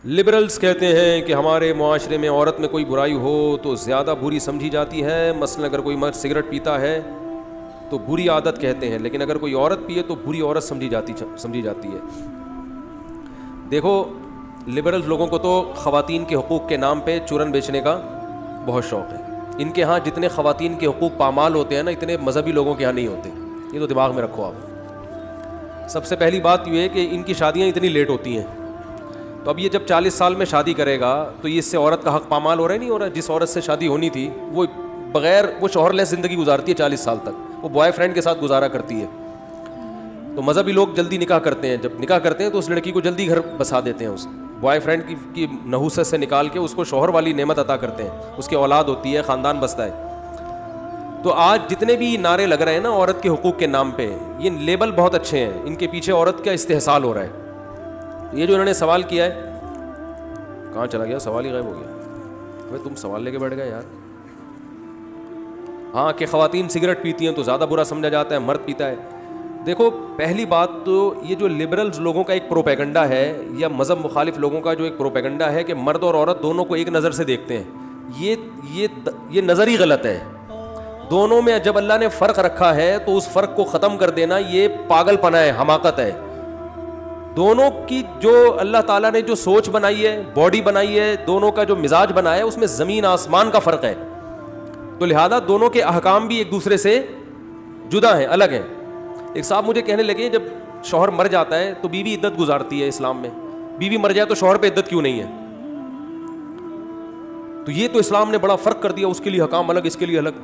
Liberals کہتے ہیں کہ ہمارے معاشرے میں عورت میں کوئی برائی ہو تو زیادہ بری سمجھی جاتی ہے. مثلا اگر کوئی مرد سگریٹ پیتا ہے تو بری عادت کہتے ہیں, لیکن اگر کوئی عورت پیے تو بری عورت سمجھی جاتی ہے. دیکھو, لبرلز لوگوں کو تو خواتین کے حقوق کے نام پہ چورن بیچنے کا بہت شوق ہے. ان کے ہاں جتنے خواتین کے حقوق پامال ہوتے ہیں نا, اتنے مذہبی لوگوں کے ہاں نہیں ہوتے. یہ تو دماغ میں رکھو آپ. سب سے پہلی بات یہ ہے کہ ان کی شادیاں اتنی لیٹ ہوتی ہیں, تو اب یہ جب 40 سال میں شادی کرے گا تو یہ اس سے عورت کا حق پامال ہو رہا ہے نہیں ہو رہا. جس عورت سے شادی ہونی تھی وہ بغیر وہ شوہر لیس زندگی گزارتی ہے 40 سال تک, وہ بوائے فرینڈ کے ساتھ گزارا کرتی ہے. تو مذہبی لوگ جلدی نکاح کرتے ہیں, جب نکاح کرتے ہیں تو اس لڑکی کو جلدی گھر بسا دیتے ہیں. اس بوائے فرینڈ کی نحوست سے نکال کے اس کو شوہر والی نعمت عطا کرتے ہیں, اس کی اولاد ہوتی ہے, خاندان بستا ہے. تو آج جتنے بھی نعرے لگ رہے ہیں نا عورت کے حقوق کے نام پہ, یہ لیبل بہت اچھے ہیں, ان کے پیچھے عورت کا استحصال ہو رہا ہے. یہ جو انہوں نے سوال کیا ہے, کہاں چلا گیا سوال ہی غائب ہو گیا. بھائی تم سوال لے کے بیٹھ گئے یار. ہاں کہ خواتین سگریٹ پیتی ہیں تو زیادہ برا سمجھا جاتا ہے, مرد پیتا ہے. دیکھو, پہلی بات تو یہ جو لبرلز لوگوں کا ایک پروپیگنڈا ہے, یا مذہب مخالف لوگوں کا جو ایک پروپیگنڈا ہے کہ مرد اور عورت دونوں کو ایک نظر سے دیکھتے ہیں, یہ نظر ہی غلط ہے. دونوں میں جب اللہ نے فرق رکھا ہے تو اس فرق کو ختم کر دینا یہ پاگل پنا ہے, حماقت ہے. دونوں کی جو اللہ تعالیٰ نے جو سوچ بنائی ہے, باڈی بنائی ہے, دونوں کا جو مزاج بنایا ہے, اس میں زمین آسمان کا فرق ہے. تو لہذا دونوں کے احکام بھی ایک دوسرے سے جدا ہیں, الگ ہیں. ایک صاحب مجھے کہنے لگے جب شوہر مر جاتا ہے تو بیوی عدت گزارتی ہے اسلام میں, بیوی مر جائے تو شوہر پہ عدت کیوں نہیں ہے؟ تو یہ تو اسلام نے بڑا فرق کر دیا, اس کے لیے حکام الگ, اس کے لیے الگ.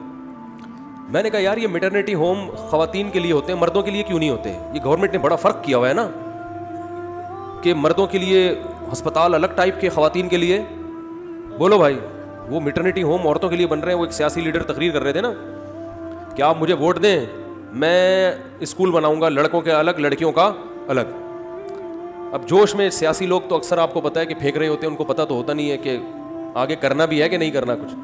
میں نے کہا یار یہ میٹرنیٹی ہوم خواتین کے لیے ہوتے ہیں, مردوں کے لیے کیوں نہیں ہوتے؟ یہ گورنمنٹ نے بڑا فرق کیا ہوا ہے نا, کہ مردوں کے لیے ہسپتال الگ ٹائپ کے, خواتین کے لیے. بولو بھائی, وہ میٹرنیٹی ہوم عورتوں کے لیے بن رہے ہیں. وہ ایک سیاسی لیڈر تقریر کر رہے تھے نا کہ آپ مجھے ووٹ دیں, میں اسکول بناؤں گا لڑکوں کے الگ لڑکیوں کا الگ. اب جوش میں سیاسی لوگ تو اکثر آپ کو پتہ ہے کہ پھینک رہے ہوتے ہیں, ان کو پتہ تو ہوتا نہیں ہے کہ آگے کرنا بھی ہے کہ نہیں کرنا کچھ. تو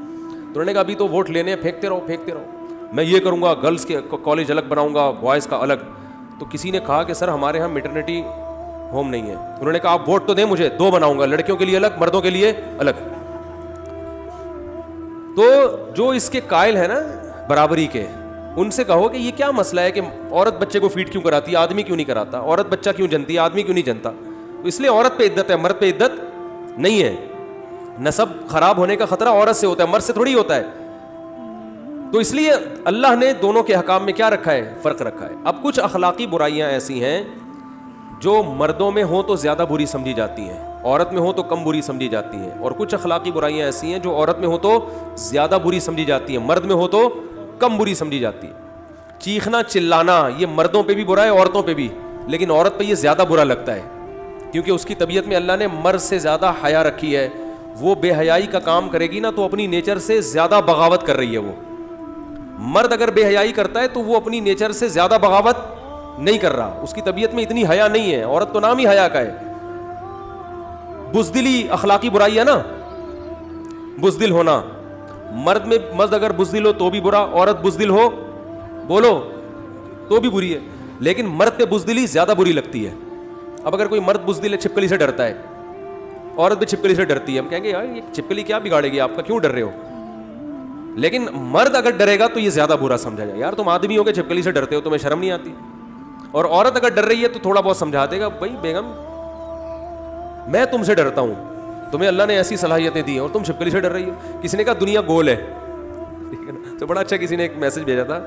انہوں نے کہا ابھی تو ووٹ لینے ہیں, پھینکتے رہو, میں یہ کروں گا, گرلس کے کالج الگ بناؤں گا, بوائز کا الگ. تو کسی نے کہا کہ سر ہمارے ہاں میٹرنیٹی ہوم نہیں ہے. انہوں نے کہا آپ ووٹ تو دیں مجھے, 2 بناؤں گا, لڑکیوں کے لیے الگ, مردوں کے لیے الگ. تو جو اس کے قائل ہیں نا برابری کے, ان سے کہو کہ یہ کیا مسئلہ ہے کہ عورت بچے کو فیڈ کیوں کراتی ہے, آدمی کیوں نہیں کراتا؟ عورت بچہ کیوں جنتی ہے, آدمی کیوں نہیں جنتا؟ تو اس لیے عورت پہ عدت ہے, مرد پہ عدت نہیں ہے. نسب خراب ہونے کا خطرہ عورت سے ہوتا ہے, مرد سے تھوڑی ہوتا ہے. تو اس لیے اللہ نے دونوں کے حکام میں کیا رکھا ہے؟ فرق رکھا ہے. اب کچھ اخلاقی برائیاں ایسی ہیں جو مردوں میں ہوں تو زیادہ بری سمجھی جاتی ہیں, عورت میں ہوں تو کم بری سمجھی جاتی ہیں. اور کچھ اخلاقی برائیاں ایسی ہیں جو عورت میں ہوں تو زیادہ بری سمجھی جاتی ہیں, مرد میں ہو تو کم بری سمجھی جاتی ہے. چیخنا چلانا یہ مردوں پہ بھی برا ہے, عورتوں پہ بھی, لیکن عورت پہ یہ زیادہ برا لگتا ہے کیونکہ اس کی طبیعت میں اللہ نے مرد سے زیادہ حیا رکھی ہے. وہ بے حیائی کا کام کرے گی نا تو اپنی نیچر سے زیادہ بغاوت کر رہی ہے. وہ مرد اگر بے حیائی کرتا ہے تو وہ اپنی نیچر سے زیادہ بغاوت نہیں کر رہا, اس کی طبیعت میں اتنی حیا نہیں ہے. عورت تو نام ہی حیا کا ہے. بزدلی اخلاقی برائی ہے نا, بزدل ہونا. مرد اگر بزدل ہو تو بھی برا, عورت بزدل ہو بولو تو بھی بری ہے. لیکن مرد پہ بزدلی زیادہ بری لگتی ہے. اب اگر کوئی مرد بزدل ہے, چھپکلی سے ڈرتا ہے, عورت بھی چھپکلی سے ڈرتی ہے, ہم کہیں گے یار یہ چھپکلی کیا بگاڑے گی آپ کا, کیوں ڈر رہے ہو؟ لیکن مرد اگر ڈرے گا تو یہ زیادہ برا سمجھا جائے, یار تم آدمی ہو کے چھپکلی سے ڈرتے ہو, تمہیں شرم نہیں آتی. اور عورت اگر ڈر رہی ہے تو تھوڑا بہت سمجھا دے گا, بھائی بیگم میں تم سے ڈرتا ہوں, تمہیں اللہ نے ایسی صلاحیتیں دی ہیں اور تم چھپکلی سے ڈر رہی ہو. کسی نے کہا دنیا گول ہے, تو بڑا اچھا کسی نے ایک میسج بھیجا تھا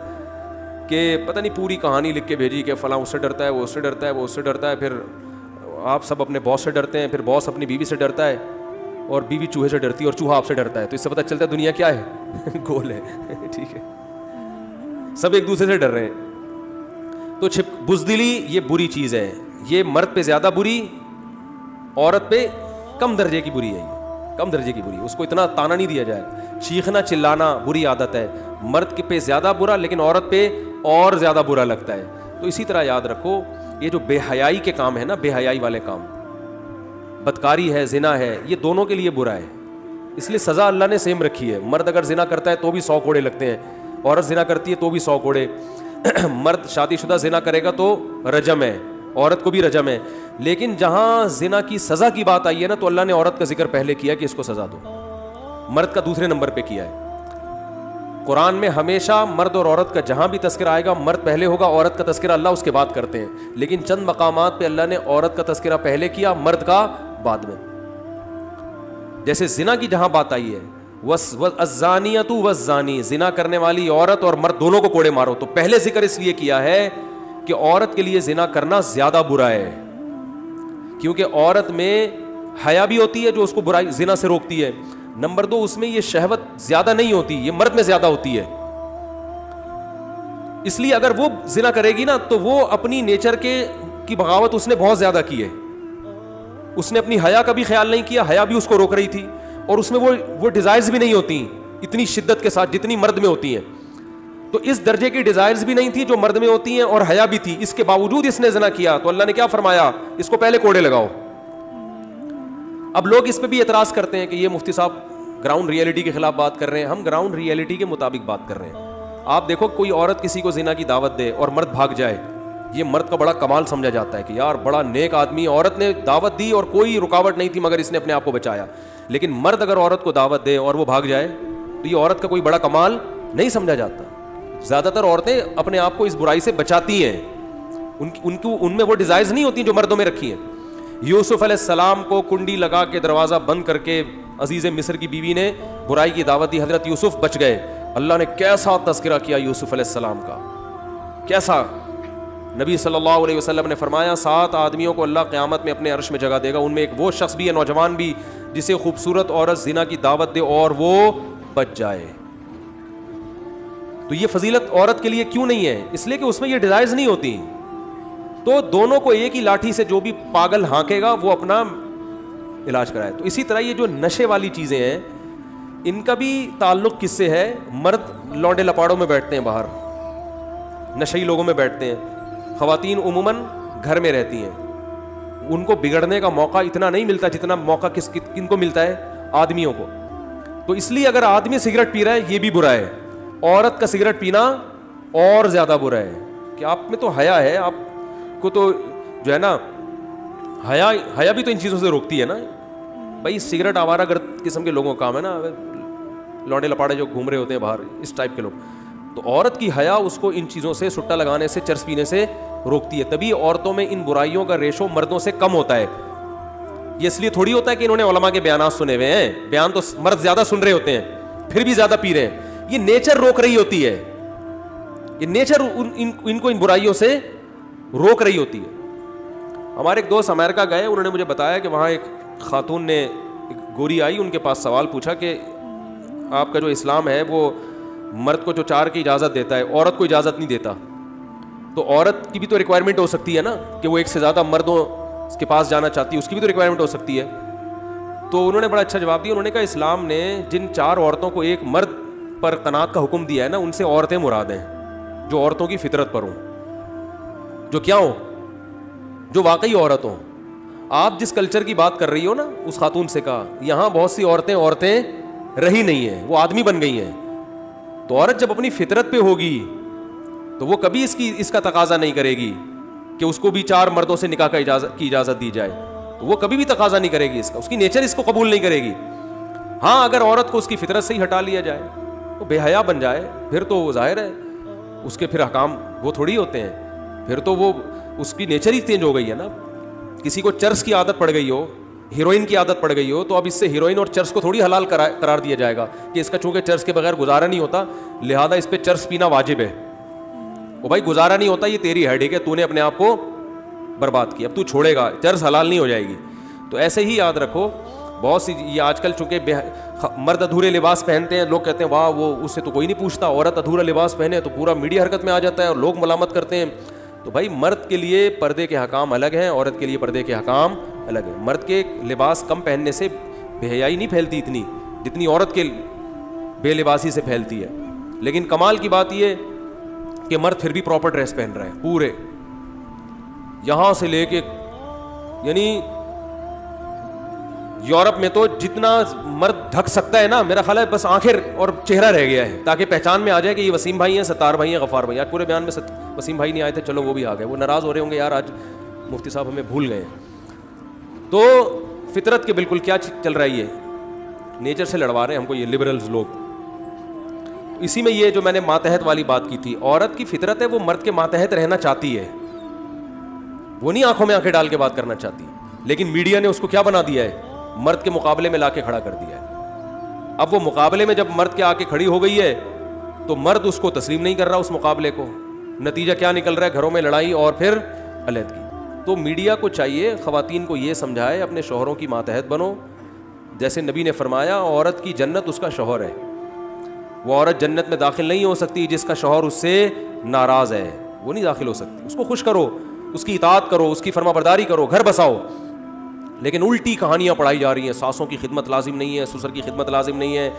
کہ پتہ نہیں پوری کہانی لکھ کے بھیجی کہ فلاں اس سے ڈرتا ہے, وہ اس سے ڈرتا ہے, وہ اس سے ڈرتا ہے, پھر آپ سب اپنے باس سے ڈرتے ہیں, پھر باس اپنی بیوی سے ڈرتا ہے, اور بیوی چوہے سے ڈرتی ہے, اور چوہا آپ سے ڈرتا ہے. تو اس سے پتہ چلتا ہے دنیا کیا ہے, گول ہے. ٹھیک ہے, سب ایک دوسرے سے ڈر رہے ہیں. تو بزدلی یہ بری چیز ہے, یہ مرد پہ زیادہ بری, عورت پہ کم درجے کی بری ہے. یہ کم درجے کی بری, اس کو اتنا تانا نہیں دیا جائے. چیخنا چلانا بری عادت ہے, مرد پہ زیادہ برا, لیکن عورت پہ اور زیادہ برا لگتا ہے. تو اسی طرح یاد رکھو یہ جو بے حیائی کے کام ہے نا, بے حیائی والے کام, بدکاری ہے, زنا ہے, یہ دونوں کے لیے برا ہے. اس لیے سزا اللہ نے سیم رکھی ہے. مرد اگر زنا کرتا ہے تو بھی 100 کوڑے لگتے ہیں, عورت زنا کرتی ہے تو بھی 100 کوڑے. مرد شادی شدہ زنا کرے گا تو رجم ہے, عورت کو بھی رجم ہے. لیکن جہاں زنا کی سزا کی بات آئی ہے نا تو اللہ نے عورت کا ذکر پہلے کیا کہ اس کو سزا دو, مرد کا دوسرے نمبر پہ کیا ہے. قرآن میں ہمیشہ مرد اور عورت کا جہاں بھی تذکرہ آئے گا مرد پہلے ہوگا, عورت کا تذکرہ اللہ اس کے بعد کرتے ہیں. لیکن چند مقامات پہ اللہ نے عورت کا تذکرہ پہلے کیا, مرد کا بعد میں. جیسے زنا کی جہاں بات آئی ہے, الزانیۃ والزانی, زنا کرنے والی عورت اور مرد دونوں کو کوڑے مارو, تو پہلے ذکر اس لیے کیا ہے کہ عورت کے لیے زنا کرنا زیادہ برا ہے, کیونکہ عورت میں حیا بھی ہوتی ہے جو اس کو برائی زنا سے روکتی ہے. نمبر 2, اس میں یہ شہوت زیادہ نہیں ہوتی, یہ مرد میں زیادہ ہوتی ہے. اس لیے اگر وہ زنا کرے گی نا تو وہ اپنی نیچر کی بغاوت اس نے بہت زیادہ کی ہے. اس نے اپنی حیا کا بھی خیال نہیں کیا, حیا بھی اس کو روک رہی تھی, اور اس میں وہ ڈیزائرز بھی نہیں ہوتی اتنی شدت کے ساتھ جتنی مرد میں ہوتی ہیں. تو اس درجے کی ڈیزائرز بھی نہیں تھی جو مرد میں ہوتی ہیں, اور حیا بھی تھی. اس کے باوجود اس نے زنا کیا تو اللہ نے کیا فرمایا, اس کو پہلے کوڑے لگاؤ. اب لوگ اس پہ بھی اعتراض کرتے ہیں کہ یہ مفتی صاحب گراؤنڈ ریئلٹی کے خلاف بات کر رہے ہیں. ہم گراؤنڈ ریئلٹی کے مطابق بات کر رہے ہیں. آپ دیکھو کوئی عورت کسی کو زنا کی دعوت دے اور مرد بھاگ جائے, یہ مرد کا بڑا کمال سمجھا جاتا ہے کہ یار بڑا نیک آدمی, عورت نے دعوت دی اور کوئی رکاوٹ نہیں تھی مگر اس نے اپنے آپ کو بچایا. لیکن مرد اگر عورت کو دعوت دے اور وہ بھاگ جائے تو یہ عورت کا کوئی بڑا کمال نہیں سمجھا جاتا. زیادہ تر عورتیں اپنے آپ کو اس برائی سے بچاتی ہیں, ان میں وہ ڈیزائرز نہیں ہوتی جو مردوں میں رکھی ہیں. یوسف علیہ السلام کو کنڈی لگا کے دروازہ بند کر کے عزیز مصر کی بیوی نے برائی کی دعوت دی, حضرت یوسف بچ گئے. اللہ نے کیسا تذکرہ کیا یوسف علیہ السلام کا, کیسا. نبی صلی اللہ علیہ وسلم نے فرمایا 7 آدمیوں کو اللہ قیامت میں اپنے عرش میں جگہ دے گا, ان میں ایک وہ شخص بھی ہے, نوجوان بھی, جسے خوبصورت عورت زنا کی دعوت دے اور وہ بچ جائے. تو یہ فضیلت عورت کے لیے کیوں نہیں ہے؟ اس لیے کہ اس میں یہ ڈیزائرز نہیں ہوتی. تو دونوں کو ایک ہی لاٹھی سے جو بھی پاگل ہانکے گا وہ اپنا علاج کرائے. تو اسی طرح یہ جو نشے والی چیزیں ہیں ان کا بھی تعلق کس سے ہے؟ مرد لونڈے لپاڑوں میں بیٹھتے ہیں, باہر نشئی لوگوں میں بیٹھتے ہیں, خواتین عموماً گھر میں رہتی ہیں. ان کو بگڑنے کا موقع اتنا نہیں ملتا جتنا موقع کن کو ملتا ہے؟ آدمیوں کو. تو اس لیے اگر آدمی سگریٹ پی رہا ہے یہ بھی برا ہے, عورت کا سگریٹ پینا اور زیادہ برا ہے. کہ آپ میں تو حیا ہے, آپ کو تو جو ہے نا حیا بھی تو ان چیزوں سے روکتی ہے نا. بھائی سگریٹ آوارہ گرد قسم کے لوگوں کا کام ہے نا, لونڈے لپاڑے جو گھوم رہے ہوتے ہیں باہر, اس ٹائپ کے لوگ. تو عورت کی حیا اس کو ان چیزوں سے, سٹا لگانے سے, چرس پینے سے روکتی ہے. تبھی عورتوں میں ان برائیوں کا ریشو مردوں سے کم ہوتا ہے. یہ اس لیے تھوڑی ہوتا ہے کہ انہوں نے علماء کے بیانات سنے ہوئے ہیں, بیان تو مرد زیادہ سن رہے ہوتے ہیں پھر بھی زیادہ پی رہے ہیں. یہ نیچر روک رہی ہوتی ہے, یہ نیچر ان کو ان برائیوں سے روک رہی ہوتی ہے. ہمارے ایک دوست امریکہ گئے, انہوں نے مجھے بتایا کہ وہاں ایک خاتون نے, ایک گوری آئی, ان کے پاس سوال پوچھا کہ آپ کا جو اسلام ہے وہ مرد کو جو 4 کی اجازت دیتا ہے عورت کو اجازت نہیں دیتا, تو عورت کی بھی تو ریکوائرمنٹ ہو سکتی ہے نا کہ وہ ایک سے زیادہ مردوں کے پاس جانا چاہتی ہے, اس کی بھی تو ریکوائرمنٹ ہو سکتی ہے. تو انہوں نے بڑا اچھا جواب دیا. انہوں نے کہا اسلام نے جن 4 عورتوں کو ایک مرد پر قناعت کا حکم دیا ہے نا, ان سے عورتیں مراد ہیں جو عورتوں کی فطرت پر ہوں, جو کیا ہوں, جو واقعی عورت ہوں. آپ جس کلچر کی بات کر رہی ہو نا, اس خاتون سے کہا یہاں بہت سی عورتیں رہی نہیں ہیں, وہ آدمی بن گئی ہیں. تو عورت جب اپنی فطرت پہ ہوگی تو وہ کبھی اس کا تقاضا نہیں کرے گی کہ اس کو بھی 4 مردوں سے نکاح کی اجازت دی جائے. تو وہ کبھی بھی تقاضا نہیں کرے گی اس کا, اس کی نیچر اس کو قبول نہیں کرے گی. ہاں اگر عورت کو اس کی فطرت سے ہی ہٹا لیا جائے, تو بے حیا بن جائے, پھر تو وہ ظاہر ہے اس کے پھر احکام وہ تھوڑی ہوتے ہیں, پھر تو وہ اس کی نیچر ہی چینج ہو گئی ہے نا. کسی کو چرس کی عادت پڑ گئی ہو, ہیروئن کی عادت پڑ گئی ہو, تو اب اس سے ہیروئن اور چرس کو تھوڑی حلال قرار دیا جائے گا کہ اس کا چونکہ چرس کے بغیر گزارا نہیں ہوتا لہذا اس پہ چرس پینا واجب ہے. وہ بھائی گزارا نہیں ہوتا, یہ تیری ہیڈیک ہے, تو نے اپنے آپ کو برباد کیا, اب تو چھوڑے گا, چرس حلال نہیں ہو جائے گی. تو ایسے ہی یاد رکھو, بہت سی یہ آج کل چونکہ مرد ادھورے لباس پہنتے ہیں, لوگ کہتے ہیں واہ وہ اس سے تو کوئی نہیں پوچھتا, عورت ادھورا لباس پہنے تو پورا میڈیا حرکت میں آ جاتا ہے اور لوگ ملامت کرتے ہیں. تو بھائی مرد کے لیے پردے کے حکام الگ ہیں, عورت کے لیے پردے کے حکام الگ ہیں. مرد کے لباس کم پہننے سے بے حیائی نہیں پھیلتی اتنی جتنی عورت کے بے لباسی سے پھیلتی ہے. لیکن کمال کی بات یہ کہ مرد پھر بھی پراپر ڈریس پہن رہا ہے, پورے یہاں سے لے کے, یعنی یورپ میں تو جتنا مرد ڈھک سکتا ہے نا, میرا خیال ہے بس آنکھیں اور چہرہ رہ گیا ہے تاکہ پہچان میں آ جائے کہ یہ وسیم بھائی ہیں, ستار بھائی ہیں, غفار بھائی. آج پورے بیان میں وسیم بھائی نہیں آئے تھے, چلو وہ بھی آ گئے, وہ ناراض ہو رہے ہوں گے یار آج مفتی صاحب ہمیں بھول گئے. تو فطرت کے بالکل کیا چل رہا ہے, یہ نیچر سے لڑوا رہے ہیں ہم کو یہ لبرلز لوگ. اسی میں یہ جو میں نے ماتحت والی بات کی تھی, عورت کی فطرت ہے وہ مرد کے ماتحت رہنا چاہتی ہے, وہ نہیں آنکھوں میں آنکھیں ڈال کے بات کرنا چاہتی, لیکن میڈیا نے اس کو کیا بنا دیا ہے, مرد کے مقابلے میں لا کے کھڑا کر دیا ہے. اب وہ مقابلے میں جب مرد کے آ کے کھڑی ہو گئی ہے تو مرد اس کو تسلیم نہیں کر رہا اس مقابلے کو. نتیجہ کیا نکل رہا ہے, گھروں میں لڑائی اور پھر علیحدگی. تو میڈیا کو چاہیے خواتین کو یہ سمجھائے اپنے شوہروں کی ماتحت بنو. جیسے نبی نے فرمایا عورت کی جنت اس کا شوہر ہے, وہ عورت جنت میں داخل نہیں ہو سکتی جس کا شوہر اس سے ناراض ہے, وہ نہیں داخل ہو سکتی. اس کو خوش کرو, اس کی اطاعت کرو, اس کی فرما برداری کرو, گھر بساؤ. لیکن الٹی کہانیاں پڑھائی جا رہی ہیں, ساسوں کی خدمت لازم نہیں ہے, سسر کی خدمت لازم نہیں ہے.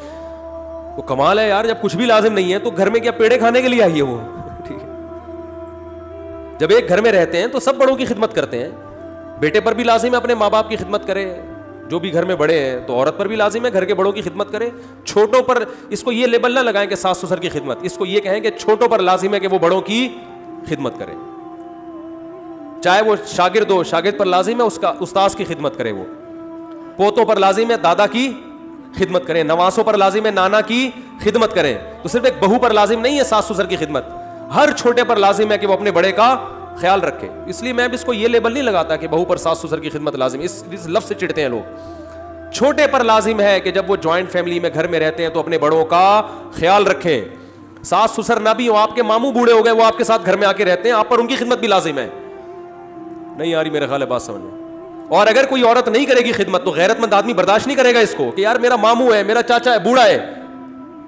وہ کمال ہے یار, جب کچھ بھی لازم نہیں ہے تو گھر میں کیا پیڑے کھانے کے لیے آئی ہے وہ, ٹھیک ہے. جب ایک گھر میں رہتے ہیں تو سب بڑوں کی خدمت کرتے ہیں. بیٹے پر بھی لازم ہے اپنے ماں باپ کی خدمت کرے, جو بھی گھر میں بڑے ہیں, تو عورت پر بھی لازم ہے گھر کے بڑوں کی خدمت کرے. چھوٹوں پر اس کو یہ لیبل نہ لگائیں کہ ساس سسر کی خدمت, اس کو یہ کہیں کہ چھوٹوں پر لازم ہے کہ وہ بڑوں کی خدمت کرے. چاہے وہ شاگرد ہو, شاگرد پر لازم ہے اس کا استاذ کی خدمت کرے. وہ پوتوں پر لازم ہے دادا کی خدمت کریں, نواسوں پر لازم ہے نانا کی خدمت کریں. تو صرف ایک بہو پر لازم نہیں ہے ساس سسر کی خدمت, ہر چھوٹے پر لازم ہے کہ وہ اپنے بڑے کا خیال رکھے. اس لیے میں بھی اس کو یہ لیبل نہیں لگاتا کہ بہو پر ساس سسر کی خدمت لازم, اس لفظ سے چڑھتے ہیں لوگ. چھوٹے پر لازم ہے کہ جب وہ جوائنٹ فیملی میں گھر میں رہتے ہیں تو اپنے بڑوں کا خیال رکھیں. ساس سسر نہ بھی ہو, آپ کے ماموں بوڑھے ہو گئے, وہ آپ کے ساتھ گھر میں آ کے رہتے ہیں, آپ پر ان کی خدمت بھی لازم ہے. نہیں آ رہی میرے خیال ہے بات سمجھ میں. اور اگر کوئی عورت نہیں کرے گی خدمت تو غیرت مند آدمی برداشت نہیں کرے گا اس کو کہ یار میرا ماموں ہے, میرا چاچا ہے, بوڑھا ہے,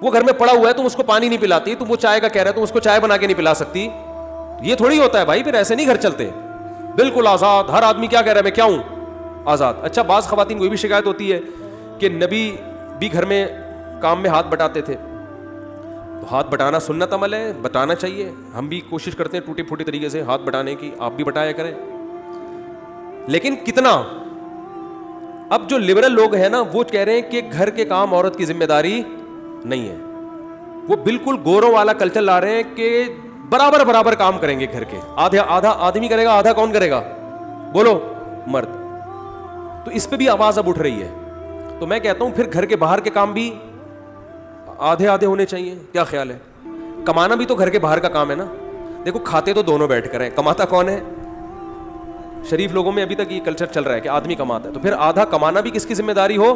وہ گھر میں پڑا ہوا ہے, تم اس کو پانی نہیں پلاتی, تم وہ چائے کا کہہ رہے, تم اس کو چائے بنا کے نہیں پلا سکتی. یہ تھوڑی ہوتا ہے بھائی, پھر ایسے نہیں گھر چلتے. بالکل آزاد, ہر آدمی کیا کہہ رہا ہے, میں کیا ہوں, آزاد. اچھا, بعض خواتین کو یہ بھی شکایت ہوتی ہے کہ نبی بھی گھر میں کام میں ہاتھ بٹاتے تھے. تو ہاتھ بٹانا سنت عمل ہے, بٹانا چاہیے. ہم بھی کوشش کرتے ہیں ٹوٹی پھوٹی طریقے سے ہاتھ بٹانے کی, آپ بھی بٹایا کریں, لیکن کتنا. اب جو لبرل لوگ ہیں نا وہ کہہ رہے ہیں کہ گھر کے کام عورت کی ذمہ داری نہیں ہے. وہ بالکل گوروں والا کلچر لا رہے ہیں کہ برابر برابر کام کریں گے گھر کے, آدھا آدھا آدمی کرے گا, آدھا کون کرے گا, بولو, مرد. تو اس پہ بھی آواز اب اٹھ رہی ہے. تو میں کہتا ہوں پھر گھر کے باہر کے کام بھی آدھے آدھے ہونے چاہیے. کیا خیال ہے؟ کمانا بھی تو گھر کے باہر کا کام ہے نا. دیکھو کھاتے تو دونوں بیٹھ کر ہیں, کماتا کون ہے؟ شریف لوگوں میں ابھی تک یہ کلچر چل رہا ہے کہ آدمی کماتا ہے. تو پھر آدھا کمانا بھی کس کی ذمہ داری ہو؟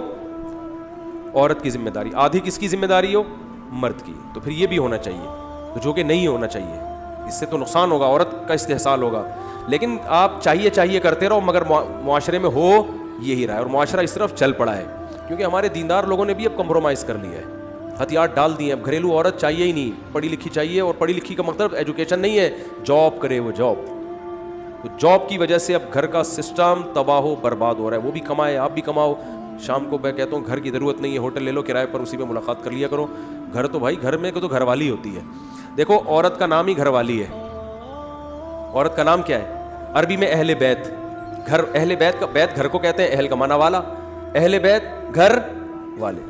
عورت کی ذمہ داری. آدھی کس کی ذمہ داری ہو؟ مرد کی. تو پھر یہ بھی ہونا چاہیے, تو جو کہ نہیں ہونا چاہیے. اس سے تو نقصان ہوگا, عورت کا استحصال ہوگا. لیکن آپ چاہیے کرتے رہو, مگر معاشرے میں ہو یہی رہا ہے. اور معاشرہ اس طرف چل پڑا ہے کیونکہ ہمارے دیندار لوگوں نے بھی اب کمپرومائز کر لیا ہے, ہتھیار ڈال دیے. اب گھریلو عورت چاہیے ہی نہیں, پڑھی لکھی چاہیے. اور پڑھی لکھی کا مطلب ایجوکیشن نہیں ہے, جاب کرے وہ جاب. تو جاب کی وجہ سے اب گھر کا سسٹم تباہ و برباد ہو رہا ہے. وہ بھی کمائے, آپ بھی کماؤ. شام کو میں کہتا ہوں گھر کی ضرورت نہیں ہے, ہوٹل لے لو کرائے پر, اسی میں ملاقات کر لیا کرو. گھر تو بھائی گھر میں تو گھر والی ہوتی ہے. دیکھو عورت کا نام ہی گھر والی ہے. عورت کا نام کیا ہے عربی میں؟ اہل بیت. گھر, اہل بیت کا بیت گھر کو کہتے ہیں, اہل کا معنی والا, اہل بیت گھر والے.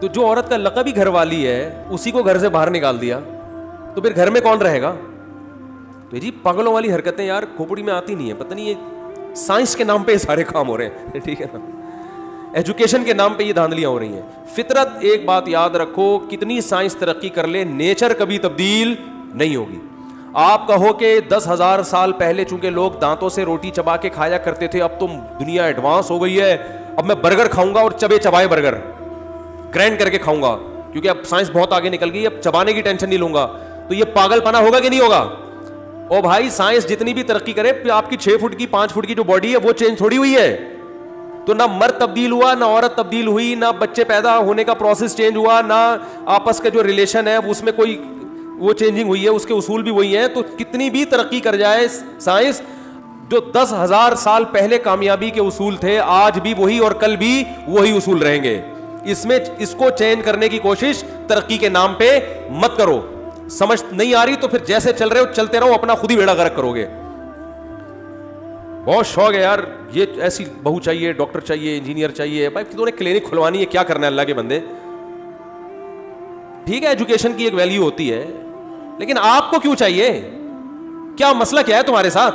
تو جو عورت کا لقب ہی گھر والی ہے اسی کو گھر سے باہر نکال دیا, تو پھر گھر میں کون رہے گا؟ تو جی پاگلوں والی حرکتیں یار کھوپڑی میں آتی نہیں ہے. پتہ نہیں یہ سائنس کے نام پہ یہ سارے کام ہو رہے ہیں, ٹھیک ہے نا, ایجوکیشن کے نام پہ یہ دھاندلیاں ہو رہی ہیں. فطرت, ایک بات یاد رکھو, کتنی سائنس ترقی کر لے نیچر کبھی تبدیل نہیں ہوگی. آپ کہو کہ 10,000 سال پہلے چونکہ لوگ دانتوں سے روٹی چبا کے کھایا کرتے تھے, اب تو دنیا ایڈوانس ہو گئی ہے, اب میں برگر کھاؤں گا اور چبے چبائے برگر گرینڈ کر کے کھاؤں گا کیونکہ اب سائنس بہت آگے نکل گئی, اب چبانے کی ٹینشن نہیں لوں گا. تو یہ پاگل پنا ہوگا کہ نہیں ہوگا؟ او بھائی سائنس جتنی بھی ترقی کرے, آپ کی 6 فٹ کی 5 فٹ کی جو باڈی ہے وہ چینج تھوڑی ہوئی ہے. تو نہ مرد تبدیل ہوا, نہ عورت تبدیل ہوئی, نہ بچے پیدا ہونے کا پروسیس چینج ہوا, نہ آپس کا جو ریلیشن ہے اس میں کوئی وہ چینجنگ ہوئی ہے, اس کے اصول بھی وہی ہیں. تو کتنی بھی ترقی کر جائے سائنس, جو 10,000 سال پہلے کامیابی کے اصول تھے آج بھی وہی اور کل بھی وہی اصول رہیں گے. اس کو چینج کرنے کی کوشش ترقی کے نام پہ مت کرو. سمجھ نہیں آ رہی تو پھر جیسے چل رہے ہو چلتے رہو, اپنا خود ہی بیڑا غرق کرو گے. بہت شوق ہے یار, یہ ایسی بہو چاہیے, ڈاکٹر چاہیے, انجینئر چاہیے. بھائی تو نے کلینک کھلوانی ہے, کیا کرنا ہے اللہ کے بندے. ٹھیک ہے ایجوکیشن کی ایک ویلیو ہوتی ہے, لیکن آپ کو کیوں چاہیے؟ کیا مسئلہ کیا ہے تمہارے ساتھ؟